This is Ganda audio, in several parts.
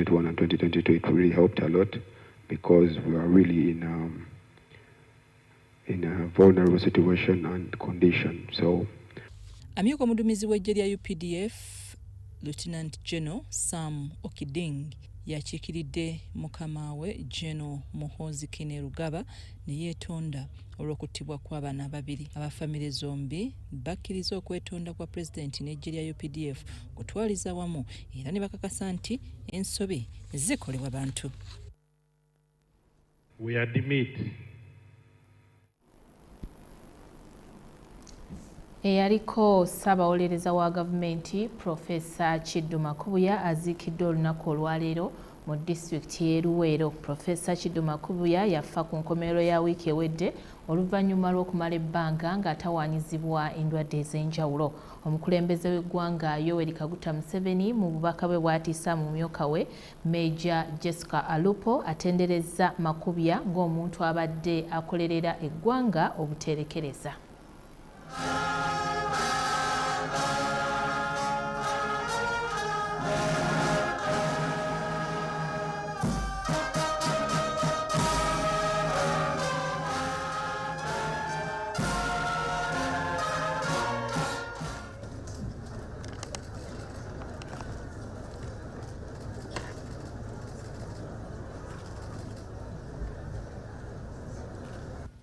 and 2022, it really helped a lot because we are really in a vulnerable situation and condition. So, amyuka omuduumizi w'eggye lya UPDF Lieutenant General Sam Okiding yakiikiridde mukama we General Muhoozi Kainerugaba ne yeetonda olw'okuttibwa kw'abaana ababiri. Abafamire zombi bakkiriza okwetonda kwa Pulezidenti n'eggye lya UPDF kutwaliza wamu era ne bakakasa nti ensobi zikolebwa bantu. We admit eyaliko ssaabawolereza wa gavumenti Profesa Kiddu Makubuya aziikiddwa olunaku olwaleero mu disitulikiti y'e Luweero. Profesa Kiddu Makubuya yafa ku nkomerero ya wiiki ewedde oluvannyuma lw'okumala ebbanga ng'atawaanyizibwa endwadde ez'enjawulo. Omukulembeze w'eggwanga Yoweri Kaguta Museveni mu bubaka bwe bw'atiisa mu mumyuka we Major Jessica Alupo atenderezza Makubuya ng'omuntu abadde akolerera eggwanga obuterekereza.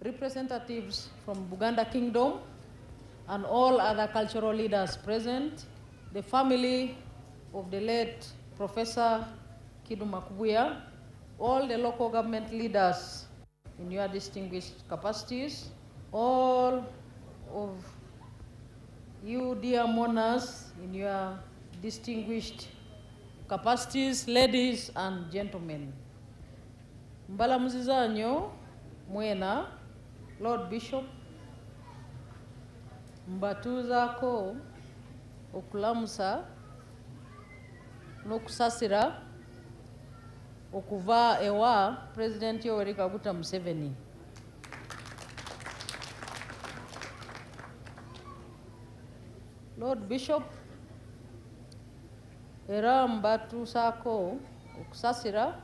Representatives from Buganda Kingdom and all other cultural leaders present, the family of the late Professor Kiddu Makubuya, all the local government leaders in your distinguished capacities, all of you dear mourners in your distinguished capacities, ladies and gentlemen. Mbalamuziza nnyo mwena Lord Bishop mbatuuzaako okulamusa n'okusasira okuva ewa President Yoweri Kaguta Museveni. Lord Bishop era mbatuusaako okusasira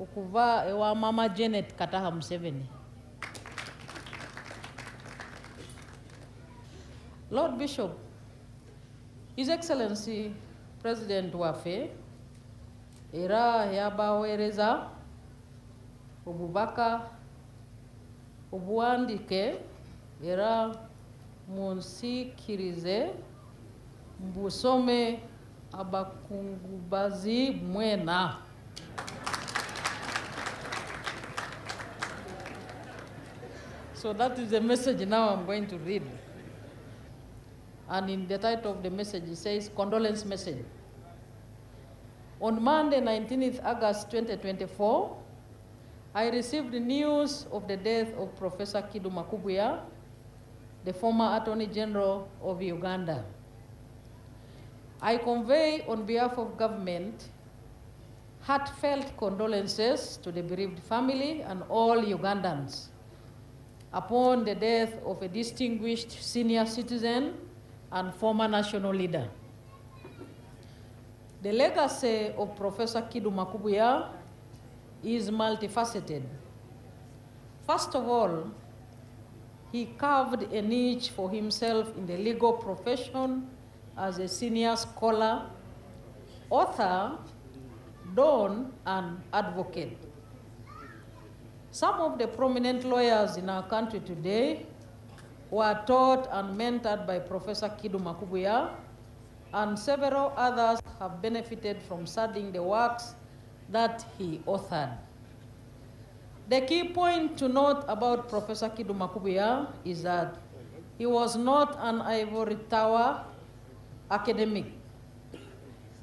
okuva ewa Mama Janet Kataha Museveni. Lord Bishop, His Excellency President waffe era yabaweereza obubaka obuwandiike era munsiikirize mbusome abakungubazi mwena. So that is the message now I'm going to read. And in the title of the message, it says, Condolence Message. On Monday, 19th August 2024, I received the news of the death of Professor Kiddu Makubuya, the former Attorney General of Uganda. I convey on behalf of government heartfelt condolences to the bereaved family and all Ugandans upon the death of a distinguished senior citizen and former national leader. The legacy of Professor Kiddu Makubuya is multifaceted. First of all, he carved a niche for himself in the legal profession as a senior scholar, author, don, and advocate. Some of the prominent lawyers in our country today were taught and mentored by Professor Kiddu Makubuya, and several others have benefited from studying the works that he authored. The key point to note about Professor Kiddu Makubuya is that he was not an ivory tower academic.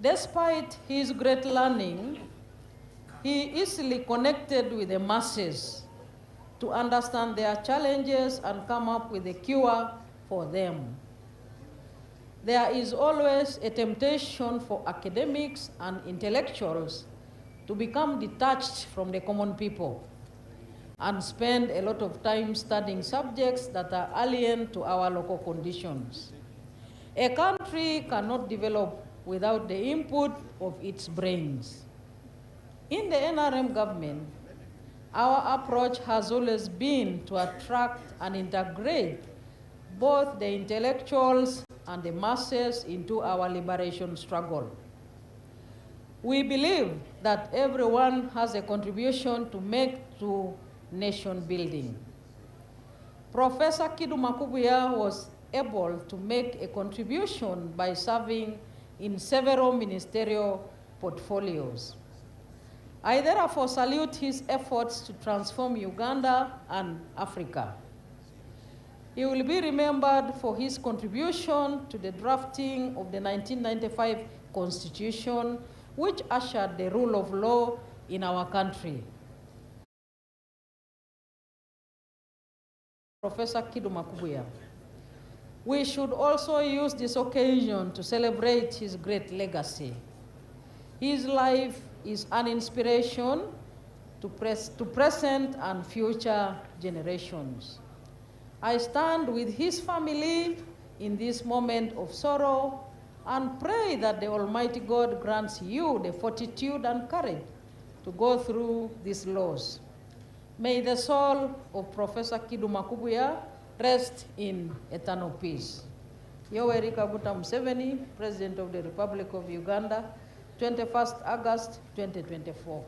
Despite his great learning, he easily connected with the masses to understand their challenges and come up with a cure for them. There is always a temptation for academics and intellectuals to become detached from the common people and spend a lot of time studying subjects that are alien to our local conditions. A country cannot develop without the input of its brains. In the NRM government, our approach has always been to attract and integrate both the intellectuals and the masses into our liberation struggle. We believe that everyone has a contribution to make to nation building. Professor Kiduma Kubuya was able to make a contribution by serving in several ministerial portfolios. I therefore salute his efforts to transform Uganda and Africa. He will be remembered for his contribution to the drafting of the 1995 Constitution, which ushered the rule of law in our country. Professor Kiduma Kubuya. We should also use this occasion to celebrate his great legacy. His life is an inspiration to present and future generations. I stand with his family in this moment of sorrow and pray that the Almighty God grants you the fortitude and courage to go through this loss. May the soul of Professor Kiduma Kubuya rest in eternal peace. Yoweri Kaguta Museveni, President of the Republic of Uganda, 21st August 2024.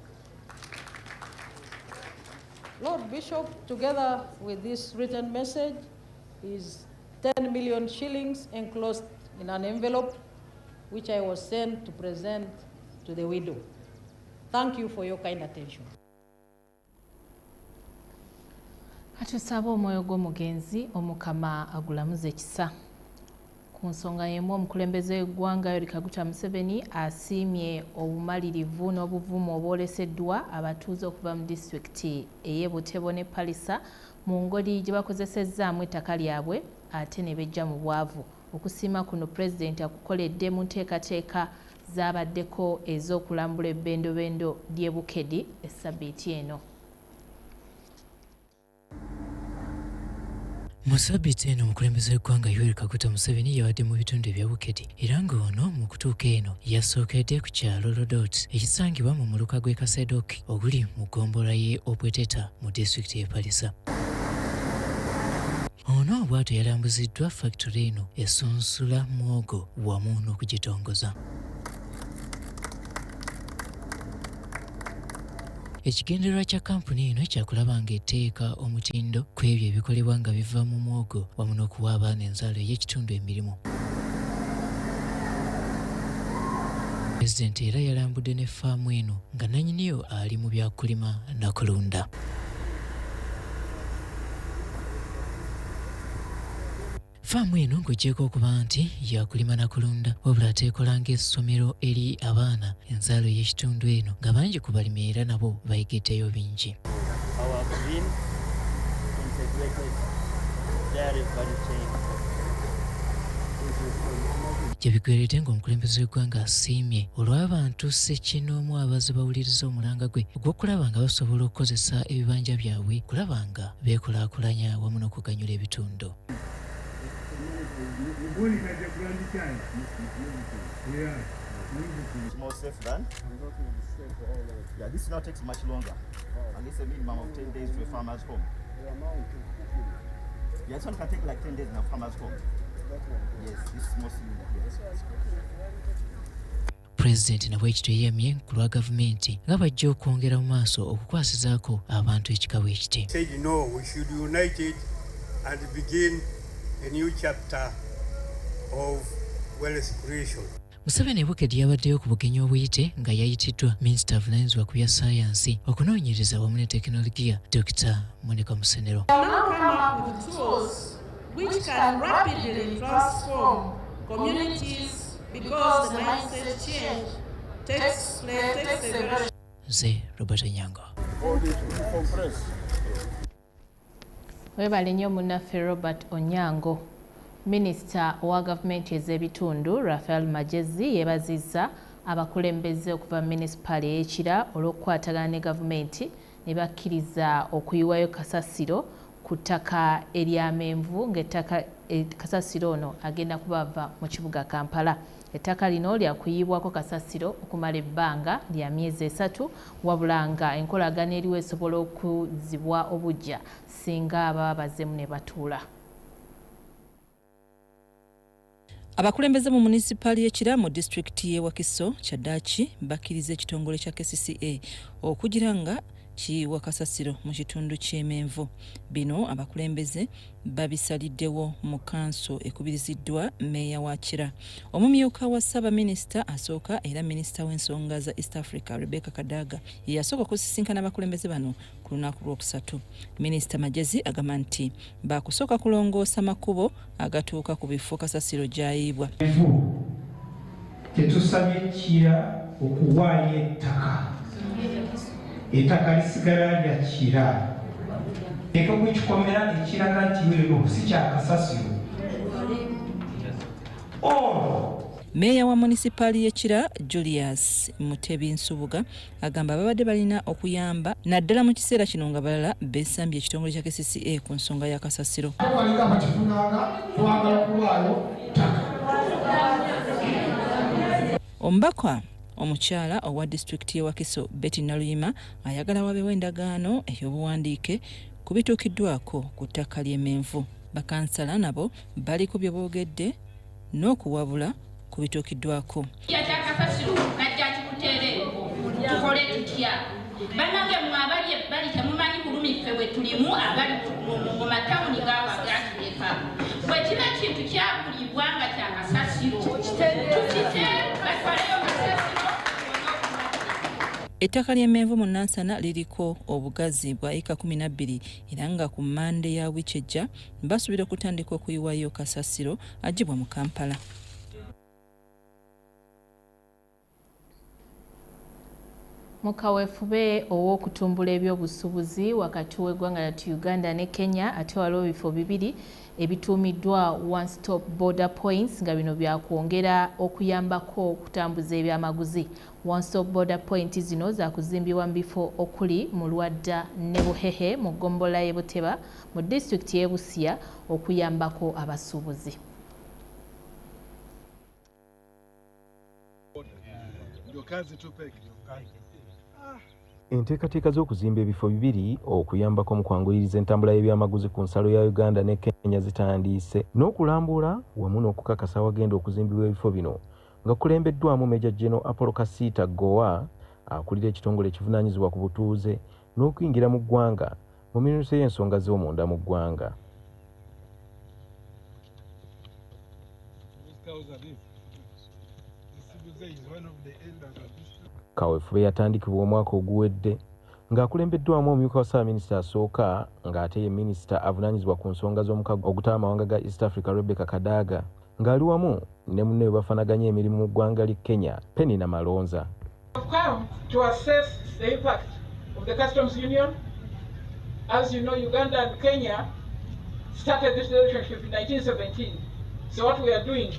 Lord Bishop, together with this written message, is 10 million shillings enclosed in an envelope, which I was sent to present to the widow. Thank you for your kind attention. Atusaba omwoyo gw'omugenzi omukama agulamuze ekisa. Ku nsonga y'emu omukulembeze w'eggwanga Yoweri Kaguta Museveni asiimye obumalirivu n'obuvumu obwoleseddwa abatuuze okuva mu disitulikiti ey'e Buteebo ne Palisa mu ngeri gye bakozesezzaamu ettaka lyabwe ate ne bejja mu bwavu. Okusiima kuno Pulezidenti akukoledde mu nteekateeka zaabaddeko ez'okulambula ebbendobendo ly'e Bukedi essabbiiti eno. Mu ssabbiiti eno omukulembeze w'eggwanga Yoweri Kaguta Museveni yawadde mu bitundu ebya Bukedi era ng'ono mu kutuuka eno yasookedde ku kyalo Lodot ekisangibwa mu muluka gw'e Kasedoki oguli mu ggombolola y'e Obweteta mu disitulikiti y'e Palisa. Ono bw'atyo yalambuziddwa factory eno esunsula mwogo wamu n'okugitongoza. Ekigendererwa kya kampuni eno kyakulaba ng'etteeka omutindo ku ebyo ebikolebwa nga biva mu mwogo wamu n'okuwa abaana enzaalo ey'ekitundu emirimu. Pulezidenti era yalambudde ne faamu eno nga nannyiniyo ali mu byakulima na kulunda. Faamu eno ng'oggyeko okuba nti yakulima na kulunda wabula ate ekola ng'essomero eri abaana enzaalo y'ekitundu eno nga bangi ku balimi era nabo bayigiddeyo bingi. Gye bigweredde ng'omukulembeze w'eggwanga asiimye olw'abantu ssekinnoomu abaze bawuliriza omulanga gwe ogw'okulaba nga basobola okukozesa ebibanja byabwe kulaba nga beekulaakulanya wamu n'okuganyula ebitundu. It's more safe than? Yeah, this now takes much longer. And it's a minimum of 10 days to a farmer's home. Yeah, this one can take like 10 days in a farmer's home. Yes, this is mostly yes. Pulezidenti nabwekityo yeeyamye ku lwa gavumenti nga bajja okwongera mu maaso okukwasizaako abantu ekikawo ekiti. Said no, we should unite it and begin a new chapter of wealth creation. Museveni e Bukedi yabaddeyo ku bugenyi obuyite nga yayitiddwa Minisita avunaanyizibwa ku bya ssaayansi okunoonyereza wamu ne tekinologiya Dr. Monica Musenero. Which can rapidly transform communities because the mindset change takes place. Nze Robert Onyango. Webale nnyo munnaffe Robert Onyango. Minisita owa gavumenti ez'ebitundu Raphael Magezi yeebazizza abakulembeze okuva mu munisipaali y'Ekira olw'okukwatagana ne gavumenti ne bakkiriza okuyiwayo kasasiro ku ttaka ery'Amenvu ng'ettaka kasasiro ono agenda kubava mu kibuga Kampala. Ettaka lino lyakuyibwako kasasiro okumala ebbanga lya myezi 3 wabula nga enkolagana eriwo esobola okuzibwa obujja singa ababa bazzemu ne batuula. Abakulembeze mu munisipali y'Ekira mu disitulikiti y'e Wakiso Kyaddaaki bakkiriza ekitongole kya KCCA okugira nga kiyiwa kasasiro mu kitundu ky'Emenvu. Bino abakulembeze babisaliddewo mu kanso ekubiriziddwa meeya wa Kira. Omumyuka wa Ssaabaminisita asooka era minisita w'ensonga za East Africa Rebecca Kadaga ye yasooka okusisinkana abakulembeze bano ku lunaku lwokusatu. Minisita Magezi agamba nti baakusooka kulongoosa makubo agatuuka ku bifo kasasiro gy'ayiibwa. Tetusabye Kira okuwaayo ettaka lisigala lya Kira. Eko bwekikomera ekiraga nti leero si kya kasasiro. Meeya wa munisipali y'Ekira Julius Mutebi Nsubuga agamba babadde balina okuyamba naddala mu kiseera kino nga balala beesambye ekitongole kya KCCA ku nsonga ya kasasiro. Omubaka omukyala owa disitulikiti y'e Wakiso Betty Naluyima ayagala wabeewo endagaano ey'obuwandiike ku bituukiddwako ku ttaka ly'Emenvu. Bakansala nabo baliko bye boogedde n'okuwabula ku bituukiddwako. Tukole tutya bannange mwe bali temumanyi bulumi ffe bwe tulimu abali mu matawuni gawagatireka bwe kiba kintu kyagulibwa nga kya kasasiro tukite batwaleyo kasasiro. Ettaka ly'Emenvu mu Nansana liriko obugazi bwa eka 12 era nga ku Mande ya wiiki ejja basuubira okutandika okuyiwayo kasasiro agibwa mu Kampala. Mukaweefube ow'okutumbula ebyobusuubuzi wakati w'eggwanga lyattu Uganda ne Kenya ate waliwo ebifo 2 ebituumiddwa one stop border points nga bino byakwongera okuyambako okutambuza ebyamaguzi. One stop border point zino zaakuzimbibwa mu bifo okuli mu Lwadda ne Buhehe mu ggombolola y'e Buteba mu disitulikiti y'e Busia okuyambako abasuubuzi. Enteekateeka z'okuzimba ebifo 2 okuyambako mu kwanguyiriza entambula y'ebyamaguzi ku nsalo ya Uganda ne Kenya zitandiise n'okulambula wamu n'okukakasa wagenda okuzimbibwa ebifo bino nga kulembeddwamu Meja General Apollo Kasita Goa akulira ekitongole ekivunaanyizibwa ku butuuze n'okuyingira mu ggwanga mu minuuso y'ensonga z'omunda mu ggwanga. Kaweefube yatandikibwa omwaka oguwedde ng'akulembeddwamu omumyuka wa Ssaabaminisita asooka ng'ate ye minisita avunaanyizibwa ku nsonga z'omukago ogutaba amawanga ga East Africa Rebecca Kadaga ng'ali wamu ne munne we bafanaganya emirimu mu ggwanga li Kenya Penny na Malonza. To assess the impact of the customs union. As you know, Uganda and Kenya started this relationship in 1917. So what we are doing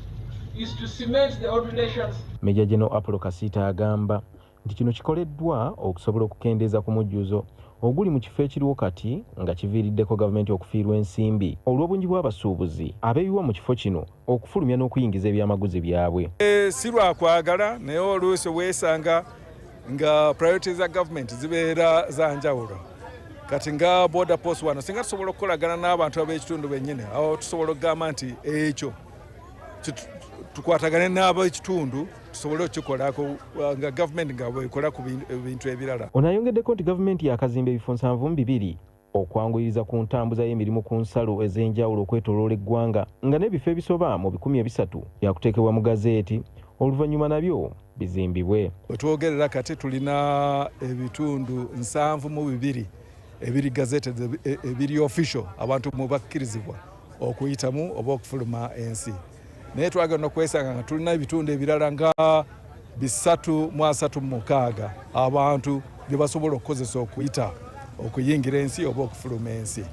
is to cement the old relations. Meja General Apollo Kasita agamba nti kino kikoleddwa okusobola okukendeeza ku mujjuzo oguli mu kifo ekiriwo kati nga kiviiriddeko gavumenti okufiirwa ensimbi olw'obungi bw'abasuubuzi abeeyiwa mu kifo kino okufulumya n'okuyingiza ebyamaguzi byabwe. Si lwakwagala naye oluusi weesanga nga priorities za gavumenti zibeera za njawulo. Kati nga border post wano singa tusobola okukolagana n'abantu ab'ekitundu bennyini awo tusobola okugamba nti ekyo tukwatagane n'ab'ekitundu tusobole okukikolako nga gavumenti nga bwekola ku bintu ebirala. Ono ayongeddeko nti gavumenti yakazimba ebifo 72 okwanguyiriza ku ntambuza y'emirimu ku nsalo ez'enjawulo okwetooloola eggwanga nga n'ebifo ebisoba mu 300 byakuteekebwa mu gazeeti oluvannyuma nabyo bizimbibwe. Wetwogerera kati tulina ebitundu 72 ebiri gazete ebiri official abantu mu bakkirizibwa okuyitamu oba okufuluma ensi. Naye twagenda okwesanga nga tulina ebitundu ebirala nga 336 abantu bye basobola okukozesa okuyita okuyingira ensi oba okufuluma ensi.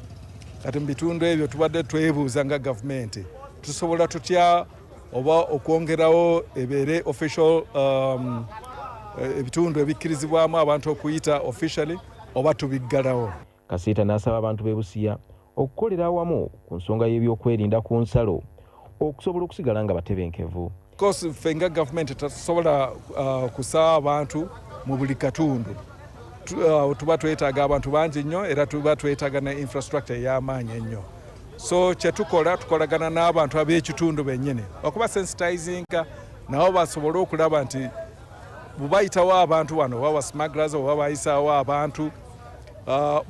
Kati mu bitundu ebyo tubadde twebuuza nga gavumenti tusobola tutya oba okwongerawo ebeere official ebitundu ebikkirizibwamu abantu okuyita officially oba tubiggalawo. Kasita n'asaba abantu b'e Busia okukolera awamu ku nsonga y'ebyokwerinda ku nsalo okusobola okusigala nga batebenkevu. course fenga government tasobola kusaba abantu mu buli katundu. Tuba twetaaga abantu bangi nnyo era tuba twetaaga na infrastructure y'amaanyi ennyo. So tukolagana n'abantu ab'ekitundu bennyini okuba sensitizinga nabo basobole okulaba nti bubayitawo abantu wano wawa smugglers oba bayisaawo abantu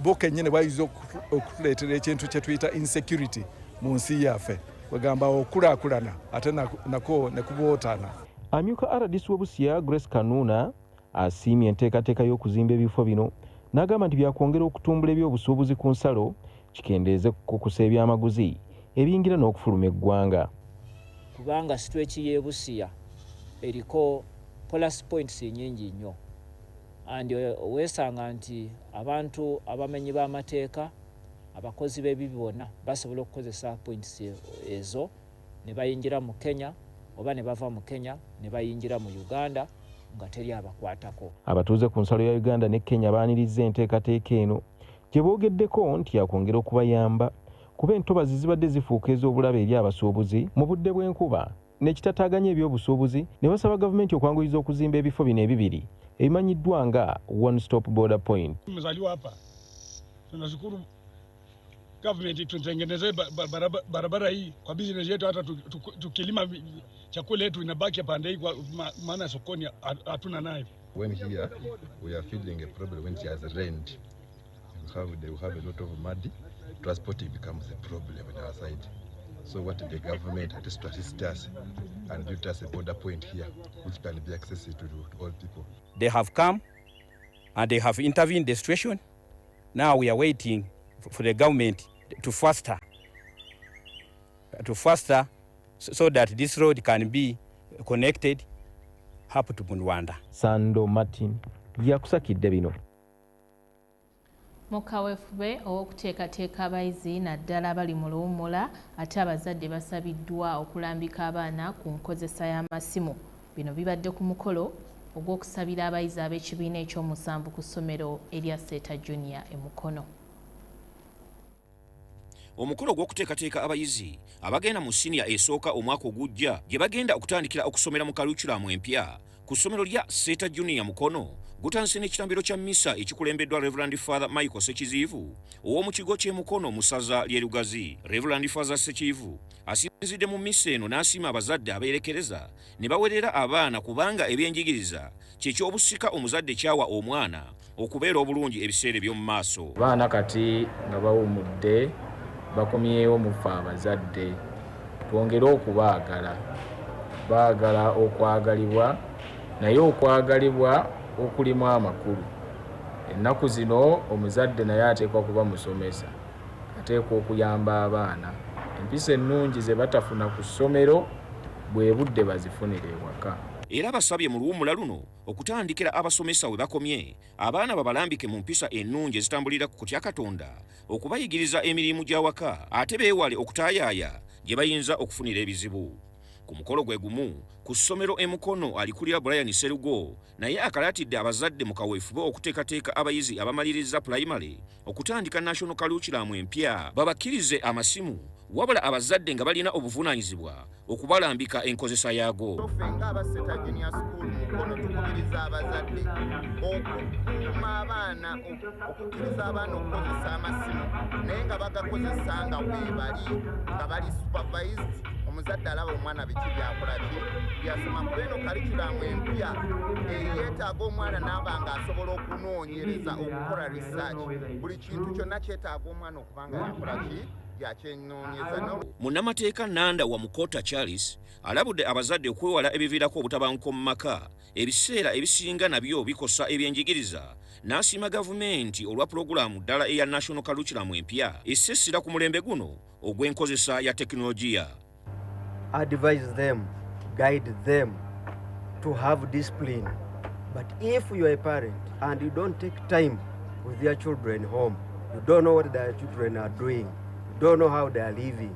bo kennyini bayinza okutuleetera ekintu kye tuyita insecurity mu nsi yaffe wegamba okulaakulana ate nako ne kubootaana. Amyuka RDC w'Obusia Grace Kanuna asiimye enteekateeka y'okuzimba ebifo bino n'agamba nti byakwongera okutumbula ebyobusuubuzi ku nsalo kikendeeze kukusa ebyamaguzi ebiyingira n'okufuluma eggwanga. Kubanga sitweki y'e-Busia eriko policy points nyingi nnyo andi weesanga nti abantu abamenyi b'amateeka abakozi b'ebibi bonna basobola okukozesa points ezo ne bayingira mu Kenya oba ne bava mu Kenya ne bayingira mu Uganda nga teri abakwatako. Abatuuze ku nsalo ya Uganda ne Kenya baaniriza enteekateeka eno gye boogeddeko nti yakwongera okubayamba kuba entobazi zibadde zifuuka ez'obulabe eri abasuubuzi mu budde bw'enkuba n'ekitataaganya ebyobusuubuzi ne basaba gavumenti okwanguyiza okuzimba ebifo bino ebibiri ebimanyiddwa nga one stop border point. Tumezaliwa hapa, tunashukuru government tutengeneze barabara hii kwa business yetu, hata tukilima chakula yetu inabaki pande hii kwa maana sokoni hatuna nayo. When here we are feeling a problem when there's rain, they will have a lot of mud. Transporting becomes a problem on our side. So what the government has to assist us and build us a border point here which can be accessible to all people. They have come and they have intervened the situation. Now we are waiting for the government to foster so that this road can be connected up to Rwanda. Sando Martin yakusakidde bino. Mukawefube okuteekateeka abayizi naddala abali mu luwummula ate abazadde basabiddwa okulambika abaana ku nkozesa y'amasimu. Bino bibadde ku mukolo ogw'okusabira abayizi ab'ekibiina ekyomusanvu ku ssomero erya Ssatu Junior e Mukono. Omukolo gw'okuteekateeka abayizi abagenda mu siniya esooka omwaka ogujja gye bagenda okutandikira okusomera mu kalukyulamu empya ku ssomero lya Ssatu Junior Mukono gutandise n'ekitambiro kya mmisa ekikulembeddwa Reverend Father Michael Sekizivu ow'omu kigo ky'e Mukono mu ssaza ly'e Lugazi. Reverend Father Sekizivu asinzidde mu mmisa eno n'asiima abazadde abeerekereza ne bawerera abaana kubanga ebyenjigiriza ky'ekyobusika omuzadde kyawa omwana okubeera obulungi ebiseera by'omu maaso. Abaana kati nga bawummudde bakomyewo mufe abazadde twongere okubaagala, baagala okwagalibwa naye okwagalibwa okulimu amakulu. Ennaku zino omuzadde naye ateekwa kuba musomesa, ateekwa okuyamba abaana empisa ennungi ze batafuna ku ssomero bwe budde bazifunire ewaka. Era basabye mu luwummula luno okutandikira abasomesa we bakomye abaana babalambike mu mpisa ennungi ezitambulira ku kutya Katonda okubayigiriza emirimu gy'awaka ate beewale okutaayaaya gye bayinza okufunira ebizibu. Ku mukolo gwe gumu ku ssomero e Mukono alikulira Brian Serugo naye akalatidde abazadde mu kaweefube okuteekateeka abayizi abamaliriza pulayimale okutandika National Curriculum empya babakkirize amasimu wabula abazadde nga balina obuvunaanyizibwa okubalambika enkozesa yaago. Fenga aba Ssatu Junior School Mukono tukubiriza abazadde okukuuma abaana okukkiriza abaana okukozesa amasimu naye nga bagakozesa nga weebali nga bali supervised. Omuzadde alaba omwana biki byakola ki byasoma ku eno kalikulamu empya yeetaaga omwana n'aba nga asobola okunoonyereza okukola research. Buli kintu kyonna kyetaaga omwana okubanga yakola ki yakyenoonyeza. Munnamateeka Nanda wa Mukota Charles alabudde abazadde okwewala ebiviirako obutabanguko mu maka ebiseera ebisinga nabyo bikosa ebyenjigiriza n'asiima gavumenti olwa pulogulaamu ddala eya National Curriculum empya essessira ku mulembe guno ogw'enkozesa ya tekinologiya. Advise them, guide them to have discipline. But if you are a parent and you don't take time with your children home, you don't know what their children are doing, you don't know how they are living,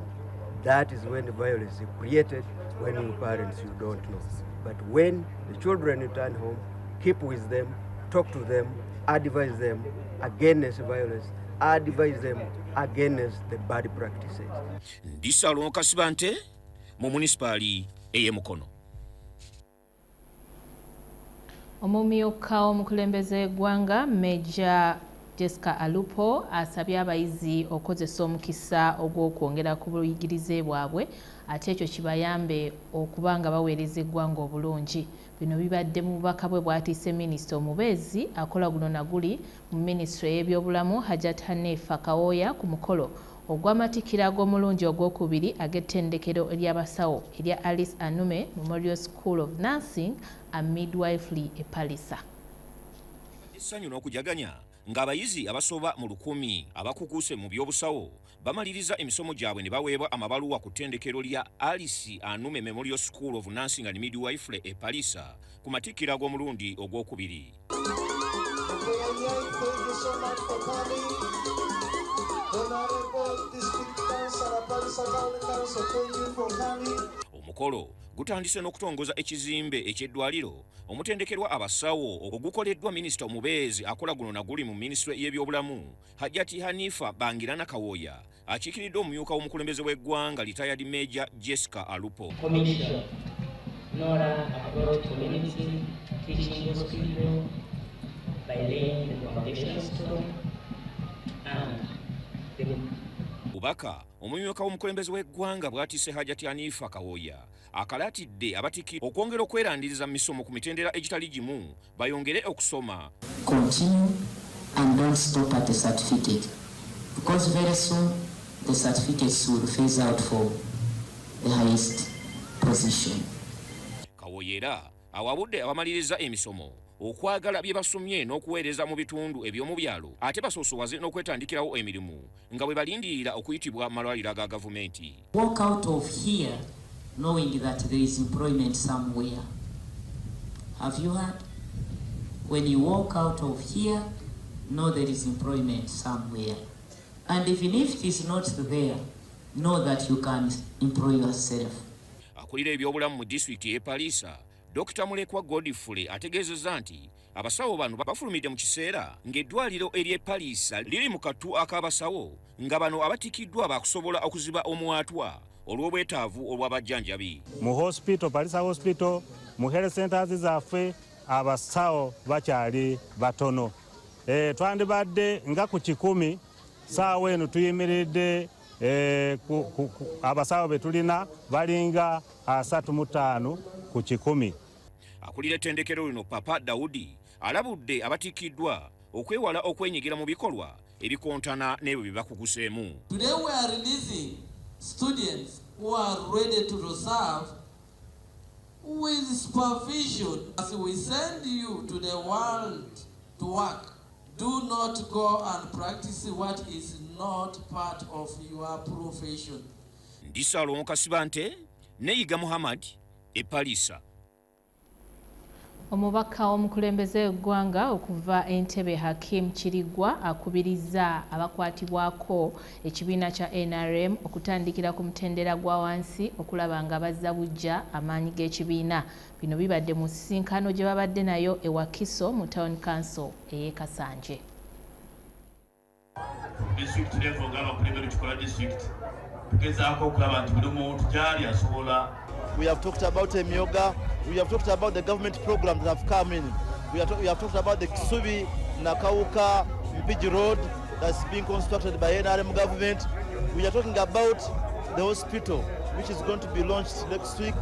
that is when the violence is created. When you parents, you don't know. But when the children return home, keep with them, talk to them, advise them against violence, advise them against the bad practices. Ndisalo Kasibante mu munisipaali ey'e Mukono. Omumyuka omukulembeze w'eggwanga Major Jessica Alupo asabye abayizi okozesa omukisa ogw'okwongera ku buyigirize bwabwe ate ekyo kibayambe okuba nga baweereza eggwanga obulungi. Bino bibadde mu bubaka bwe bwatiise Minisita omubeezi akola guno na guli mu Minisitule y'ebyobulamu Hajat Hanifa Kawoya ku mukolo ogw'amatikkira ag'omulungi ogwokubiri ag'ettendekero ery'abasawo erya Alice Anume Memorial School of Nursing and Midwifery e Palisa. Essanyu n'okujaganya ng'abayizi abasoba mu 1,000 abakukuse mu by'obusawo bamaliriza emisomo gyabwe ne baweebwa amabaluwa ku ttendekero lya Alice Anume Memorial School of Nursing and Midwifery e Palisa ku matikkira ag'omulundi ogwokubiri. Omukolo gutandise n'okutongoza ekizimbe eky'eddwaliro omutendekerwa abasawo ogukoleddwa Minisita omubeezi akola guno na guli mu Minisitule y'ebyobulamu Hajati Hanifa Bangirana Kawoya akiikiridde omumyuka w'omukulembeze w'eggwanga retired Major Jessica Alupo. Bubaka omumyuka w'omukulembeze w'eggwanga bwatiise Hajati Hanifa Kawoya akalatidde abatiki okwongera okwerandiriza mu misomo ku mitendera egitali gimu bayongere okusoma. Continue and don't stop at the certificate because very soon the certificates will phase out for the highest position. Kawoyera awabudde abamaliriza emisomo okwagala bye basomye n'okuweereza mu bitundu eby'omu byalo ate basoosowaze n'okwetandikirawo emirimu nga bwe balindirira okuyitibwa malwaliro aga gavumenti. Walk out of here knowing that there is employment somewhere. Have you heard? When you walk out of here, know there is employment somewhere. And even if it is not there, know that you can employ yourself. Akulira ebyobulamu mu disitulikiti y'e Palisa Dr. Mulekwa Godfrey ategeezezza nti abasawo bano bafulumidde mu kiseera ng'eddwaliro ery'e Palisa liri mu katu ak'abasawo nga bano abatikiddwa bakusobola okuziba omwatwa olw'obwetaavu olw'abajjanjabi. Mu hospital, Palisa hospital, mu health centers zaffe abasawo bakyali batono. Twandibadde nga ku 100 saawa eno tuyimiridde abasawo be tulina balinga 35 ku 100. Akulira ettendekero lino Papa Daudi alabudde abatikiddwa okwewala okwenyigira mu bikolwa ebikontana n'ebyo bye bakuguseemu. Today we are releasing students who are ready to serve with supervision. As we send you to the world to work, do not go and practice what is not part of your profession. Ndisalo Nkasibante Neyiga Muhammad e Palisa. Omubaka omukulembeze eggwanga okuva Entebbe Hakim Kirigwa akubiriza abakwatibwako ekibiina kya NRM okutandikira ku mutendera gwa wansi okulaba nga bazza bujja amaanyi g'ekibiina. Bino bibadde mu nsisinkano gye babadde nayo e Wakiso mu Town Council ey'e Kasanje. District level ng'abakulembeze tukola district tugezaako okulaba nti buli muntu gy'ali asobola. We have talked about Emyoga. We have talked about the government programs that have come in. We have talked about the Kisubi, Nakauka, Mpiji Road that's being constructed by NRM government. We are talking about the hospital, which is going to be launched next week.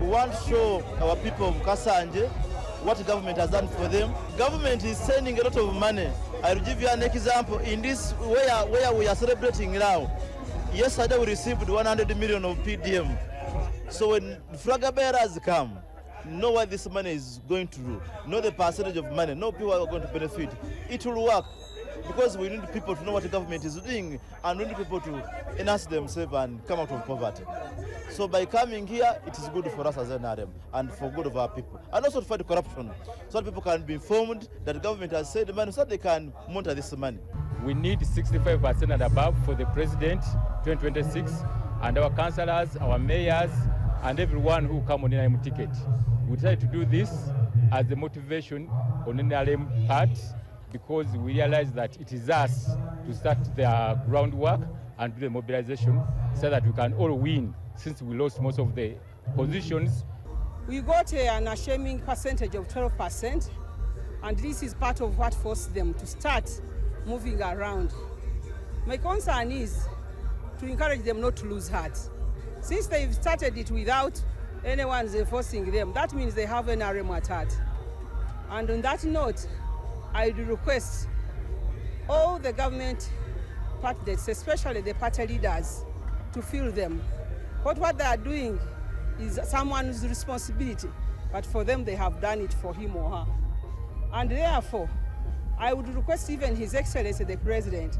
We want to show our people of Kasanje what the government has done for them. Government is sending a lot of money. I will give you an example. In this where we are celebrating now, yesterday we received 100 million of PDM. So when flag bearers come, know what this money is going to do, know the percentage of money, know people are going to benefit. It will work because we need people to know what the government is doing and we need people to enhance themselves and come out of poverty. So by coming here, it is good for us as NRM and for good of our people. And also to fight corruption, so that people can be informed that the government has said money so that they can monitor this money. We need 65% and above for the president 2026 and our councillors, our mayors, and everyone who come on NRM ticket. We try to do this as a motivation on NRM part because we realize that it is us to start the groundwork and do the mobilization so that we can all win since we lost most of the positions. We got an ashaming percentage of 12%. And this is part of what forced them to start moving around. My concern is to encourage them not to lose heart. Since they've started it without anyone enforcing them, that means they have an NRM at heart. And on that note, I would request all the government partners, especially the party leaders, to feel them. What they are doing is someone's responsibility, but for them they have done it for him or her. And therefore, I would request even His Excellency the President,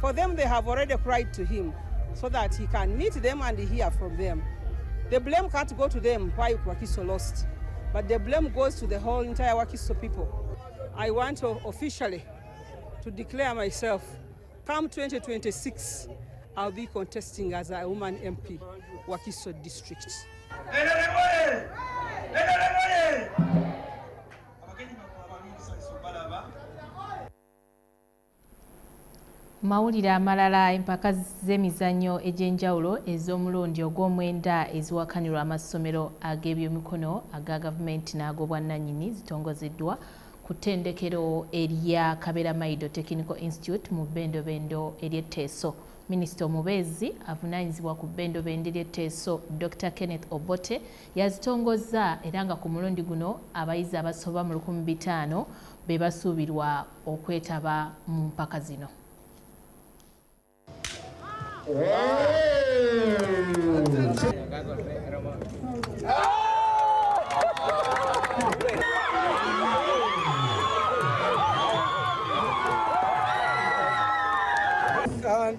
for them they have already cried to him so that he can meet them and hear from them. The blame can't go to them why Wakiso lost, but the blame goes to the whole entire Wakiso people. I want to officially to declare myself, come 2026, I'll be contesting as a woman MP, Wakiso District. Mawulire amalala empaka z'emizannyo egy'enjawulo ez'omulundi ogw'omwenda eziwakanirwa amasomero ag'ebyemikono aga gavumenti n'ag'obwannannyini zitongozeddwa ku ttendekero erya Kabera Maido Technical Institute mu bbendobendo ery'Etteeso. Minisita omubeezi avunaanyizibwa ku bbendobendo ery'Etteeso Dr. Kenneth Obote yazitongozza era nga ku mulundi guno abayizi abasoba mu 500 be basuubirwa okwetaba mu mpaka zino.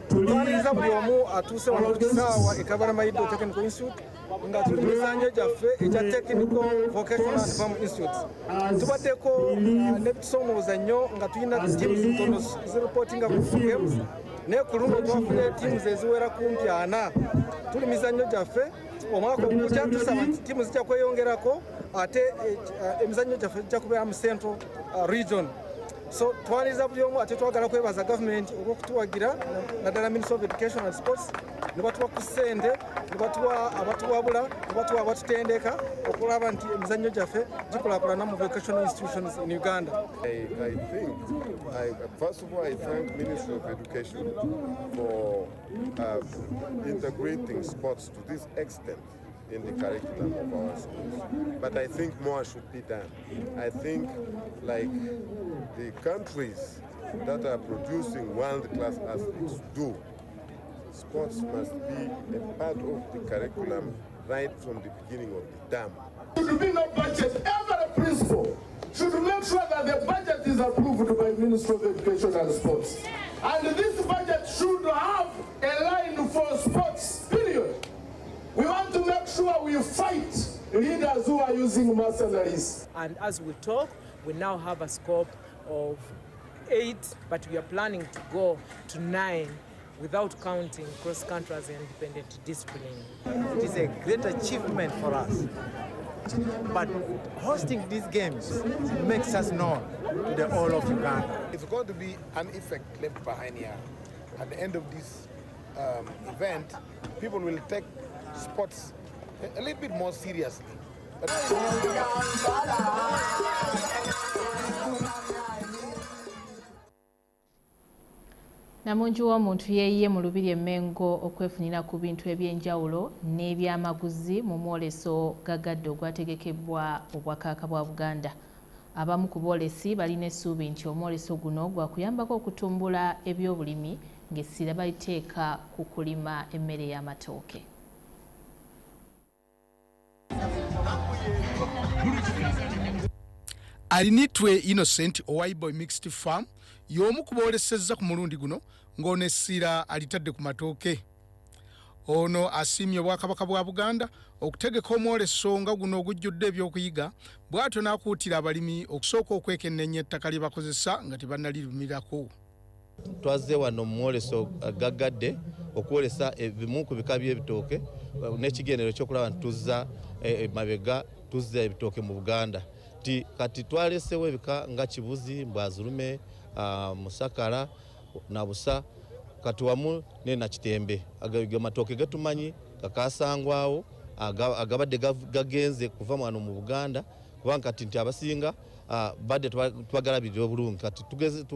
Tuliriza buli omu atuuse wano ku kisaawa e Kabera Maido Technical Institute nga tuli mizannyo gyaffe ekya Technical Vocational and Farm Institute. Tubaddeko n'ebitusomooza nnyo nga tulina teams ntono ziripotinga ku games naye ku luno twafuna teams eziwera kumpi 4. Tuli mizannyo gyaffe omwaka ogujja tusaba nti tiimu zijja kweyongerako ate emizannyo gyaffe gijja kubeera mu Central Region. So twaniriza buli omu ate twagala kwebaza gavumenti olw'okutuwagira naddala Ministry of Education and Sports ne batuwa ku ssente ne batuwa abatuwabula ne batuwa abatutendeka okulaba nti emizannyo gyaffe gikulaakulana mu vocational institutions in Uganda. First of all, I thank Ministry of Education for integrating sports to this extent in the curriculum of our schools. But I think more should be done. I think like the countries that are producing world-class athletes do, sports must be a part of the curriculum right from the beginning of the term. Should be no budget. Every principal should make sure that the budget is approved by Ministry of Education and Sports. And this budget should have a line for sports, period. We want to make sure we fight leaders who are using mercenaries. And as we talk, we now have a scope of 8, but we are planning to go to 9 without counting cross-country as an independent discipline. It is a great achievement for us. But hosting these games makes us known to the whole of Uganda. It's going to be an effect left behind here. At the end of this event, people will take sports a little bit more seriously. Namunju w'omuntu yeeyiye mu lubiri emmengo okwefunira ku bintu eby'enjawulo n'ebyamaguzi mu mwoleso gagadde ogwategekebwa obwakabaka bwa Buganda. Abamu ku boolesi balina essuubi nti omwoleso guno gwakuyambako okutumbula ebyobulimi ng'essira baliteeka ku kulima emmere y'amatooke. Alinitwe Innocent Owaiboy Mixed Farm y'omu ku boolesezza ku mulundi guno ng'ono essira alitadde ku matooke. Ono asiimye obwakabaka bwa Buganda okutegeka omwoleso nga guno ogujjudde ebyokuyiga bw'atyo n'akuutira abalimi okusooka okwekennenya ettaka lye bakozesa nga tebannalirumirako. Twazze wano mu mwoleso gagadde okwolesa ebimu ku bika by'ebitooke n'ekigendero ky'okulaba nti tuzza mabega tuzza ebitooke mu Buganda. Kati twalesewo ebika nga kibuzi, mbwazurume, musakala na busa kati wamu ne na kitembe. Amatooke getumanyi kakasangwawo agabadde gagenze kuva mwano mu Buganda kubanga kati nti abasinga badde twagalabirira obulungi kati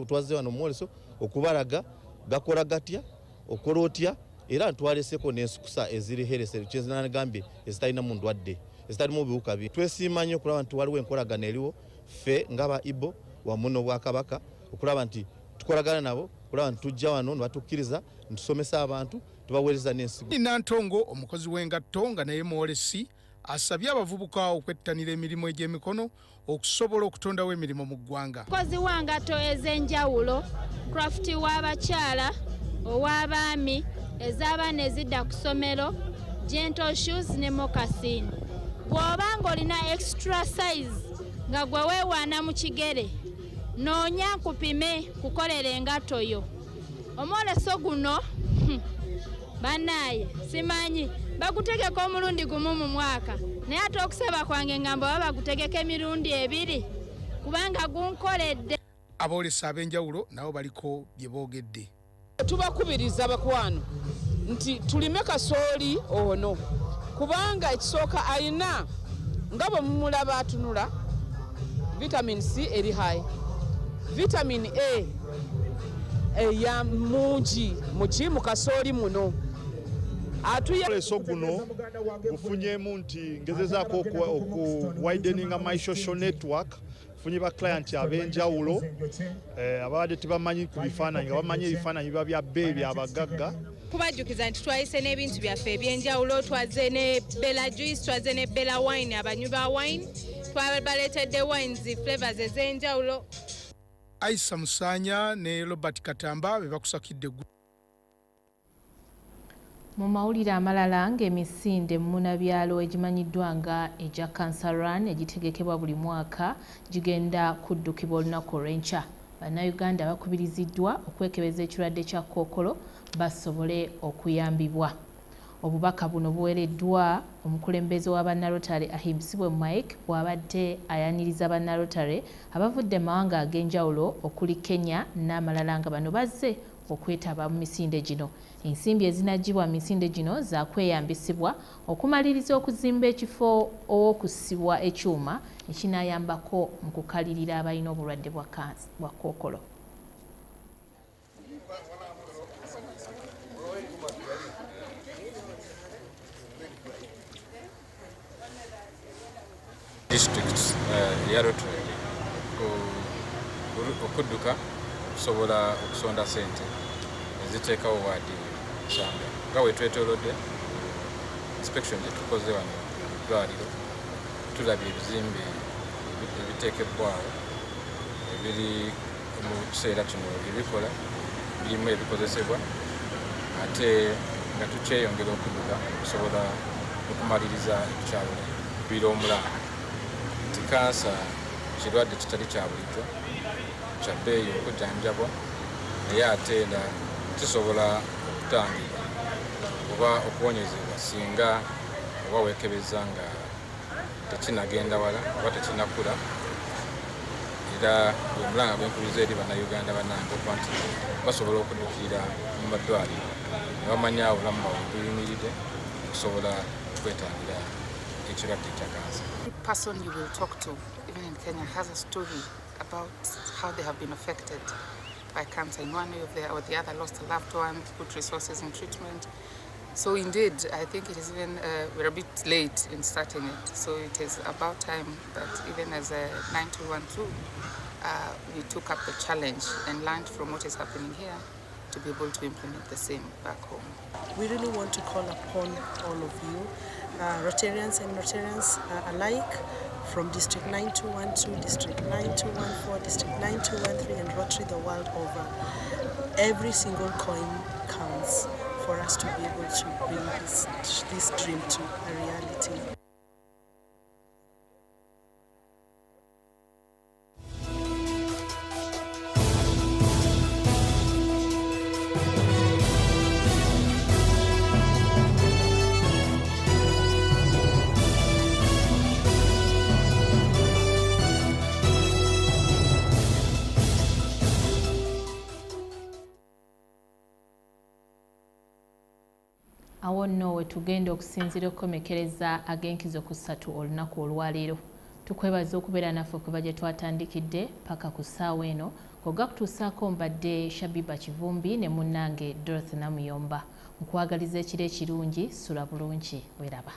twaze wano mwoleso okubalaga gakola gatya okola otya era ntwaleseko n'ensukusa eziri herese kyezinagambye ezitalina mu ndwadde ezitalimu biwuka bi twesiima nnyo okulaba nti waliwo enkolagana eriwo ffe ng'aba ibo wamu n'obwakabaka okulaba nti tukolagana nabo okulaba nti tujja wano ne batukkiriza ntusomesa abantu tubaweereza n'ensigo. Nantongo omukozi w'engatto nga naye mwolesi asabye abavubuka okwettanira emirimu egy'emikono okusobola okutondawo emirimu mu ggwanga. Mukozi wa ngatto ez'enjawulo, crafti w'abakyala, ow'abaami, ez'abaana ezidda ku ssomero, gentle shoes ne moccasin. Bw'oba ng'olina extra size nga gwe weewaana mu kigere, noonya nkupime kukolera engatto yo. Omwoleso guno bannaaye simanyi bagutegeka omulundi gumu mu mwaka naye ate okusaba kwange ngamba baba bagutegeka emirundi ebiri kubanga gunkoledde. Aboolesa ab'enjawulo nabo baliko bye boogedde. Tubakubiriza abakwano nti tulime kasooli ono kubanga ekisooka alina nga bwe mumulaba atunula vitamin C eri high, vitamin A eya mungi mu kasooli muno. Oleso guno gufunyemu nti ngezezaako okuwideninga my social network funye ba client ab'enjawulo abadde tebamanyi ku bifaananyi nga bamanyi ebifaananyi biba bya bbeebi abagagga. Kubajjukiza nti twayise n'ebintu byaffe eby'enjawulo, twaze ne Bella juice, twaze ne Bella wine, abanywi ba wine twabaleetedde wines flavors ez'enjawulo. Aisa Musanya ne Robert Katamba be bakusakidde. Mu mawulire amalala ng'emisinde munabyalo egimanyiddwa nga egya Cancer Run egitegekebwa buli mwaka gigenda kuddukibwa olunaku olw'enkya. Bannayuganda bakubiriziddwa okwekebeza ekirwadde kya Kkookolo basobole okuyambibwa. Obubaka buno buweereddwa omukulembeze wa bannarotary ahimbisibwe Mike bw'abadde ayaniriza bannarotary abavudde mawanga ag'enjawulo okuli Kenya n'amalala nga bano bazze okwetaba mu misinde gino. Ensimbi ezinagibwa mu misinde gino za kweyambisibwa okumaliriza okuzimba ekifo ow'okusibwa ekyuma ekinayambako mu kukalirira abalina obulwadde bwa Kkookolo. District ya Rotary okudduka okusobola okusonda sente eziteekawo waadi nsamba nga wetwetoolodde inspection gye tukoze wano ddwaliro tulabye ebizimbe ebiteekebbwawo ebiri mu kiseera kino ebikola birimu ebikozesebwa ate nga tukyeyongera okudduka okusobola okumaliriza ekyalo bira omulanga nti kansa kirwadde kitali kya bulijjo kya bbeeyi okujjanjabwa naye ate era kisobola okutangirwa oba okuwonyezebwa singa oba weekebeza nga tekinagenda wala oba tekinakula era gwe mulanga gwenkubiriza eri bannayuganda bannange okuba nti basobola okuddukirira mu maddwaliro ne bamanya obulamu bwabwe buyimiridde okusobola okwetangira ekirwadde kya kansa. The person you will talk to, even in Kenya, has a story about how they have been affected by cancer in one way or the other, lost a loved one, put resources in treatment. So indeed, I think it is even, we're a bit late in starting it. So it is about time that even as a 9212, we took up the challenge and learned from what is happening here to be able to implement the same back home. We really want to call upon all of you, Rotarians and Rotarians alike, from District 9212, District 9214, District 9213, and Rotary the world over. Every single coin counts for us to be able to bring this dream to a reality. Awo nno we tugenda okusinziira okukomekereza ag'enkizokussatu olunaku olwaleero. tukwebaza okubeera naffe okuva gye twatandikidde paka ku ssaawa eno kogga kutuusaako mbadde Shabibah Kivumbi ne munnange Dorothy Namuyomba nkwagaliza ekiro ekirungi sula bulungi weraba.